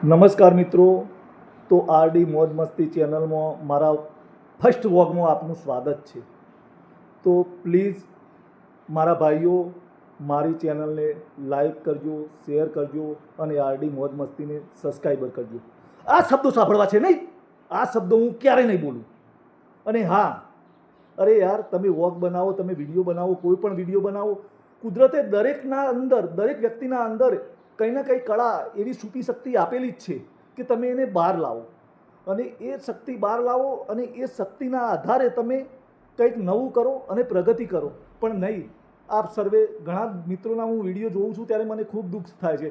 નમસ્કાર મિત્રો, તો આરડી મોજ મસ્તી ચેનલમાં મારા ફર્સ્ટ વ્લોગમાં આપનું સ્વાગત છે। તો પ્લીઝ મારા ભાઈઓ મારી ચેનલને લાઈક કરજો, શેર કરજો અને આરડી મોજ મસ્તીને સબસ્ક્રાઈબર કરજો। આ શબ્દો સાંભળવા છે નહીં, આ શબ્દો હું ક્યારેય નહીં બોલું। અને હા, અરે યાર, તમે વ્લોગ બનાવો, તમે વિડીયો બનાવો, કોઈ પણ વિડીયો બનાવો, કુદરતે દરેકના અંદર, દરેક વ્યક્તિના અંદર કંઈ ના કંઈ કળા એવી છુપી શક્તિ આપેલી જ છે કે તમે એને બહાર લાવો અને એ શક્તિ બહાર લાવો અને એ શક્તિના આધારે તમે કંઈક નવું કરો અને પ્રગતિ કરો। પણ નહીં, આપ સર્વે ઘણા મિત્રોના હું વિડીયો જોઉં છું ત્યારે મને ખૂબ દુઃખ થાય છે।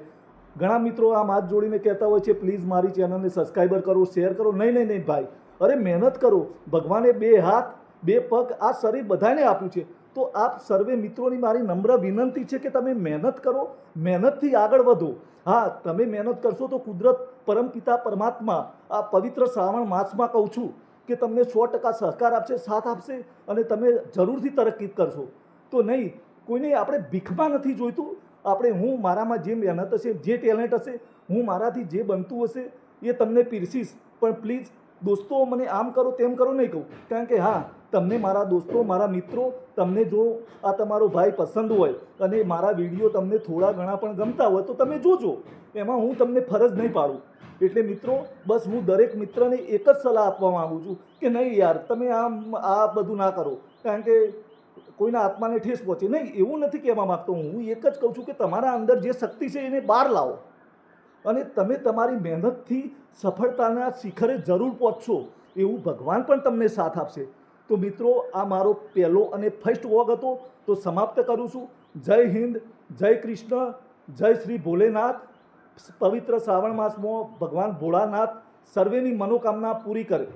ઘણા મિત્રો આમ હાથ જોડીને કહેતા હોય છે પ્લીઝ મારી ચેનલને સબસ્ક્રાઈબર કરો, શેર કરો। નહીં નહીં નહીં ભાઈ, અરે મહેનત કરો। ભગવાને બે હાથ, બે પગ, આ શરીર બધાને આપ્યું છે। તો આપ સર્વે મિત્રોની મારી નમ્ર વિનંતી છે કે તમે મહેનત કરો, મહેનતથી આગળ વધો। હા, તમે મહેનત કરશો તો કુદરત, પરમપિતા પરમાત્મા આ પવિત્ર શ્રાવણ માસમાં કહું છું કે તમને 100% સહકાર આપશે, સાથ આપશે અને તમે જરૂરથી તરક્કી કરશો। તો નહીં, કોઈને આપણે ભીખમાં નથી જોઈતું। આપણે હું મારામાં જે મહેનત હશે, જે ટેલેન્ટ હશે, હું મારાથી જે બનતું હશે એ તમને પીરસીશ। પણ પ્લીઝ દોસ્તો, મને આમ કરો તેમ કરો નહીં કહું, કારણ કે હા, તમને મારા દોસ્તો, મારા મિત્રો, તમને જો આ તમારો ભાઈ પસંદ હોય અને મારા વિડીયો તમને થોડા ઘણા પણ ગમતા હોય તો તમે જોજો, એમાં હું તમને ફરજ નહીં પાડું। એટલે મિત્રો, બસ હું દરેક મિત્રને એક જ સલાહ આપવા માગું છું કે નહીં યાર, તમે આ બધું ના કરો, કારણ કે કોઈના આત્માને ઠેસ પહોંચે નહીં, એવું નથી કહેવા માગતો હું એક જ કહું છું કે તમારા અંદર જે શક્તિ છે એને બહાર લાવો અને તમે તમારી મહેનતથી સફળતાના શિખરે જરૂર પહોંચશો, એવું ભગવાન પણ તમને સાથ આપશે। તો મિત્રો, આ મારો પહેલો અને ફર્સ્ટ વ્લોગ હતો, તો સમાપ્ત કરું છું। જય હિન્દ, જય કૃષ્ણ, જય શ્રી ભોલેનાથ। પવિત્ર શ્રાવણ માસમાં ભગવાન ભોળાનાથ સર્વેની મનોકામના પૂરી કરે।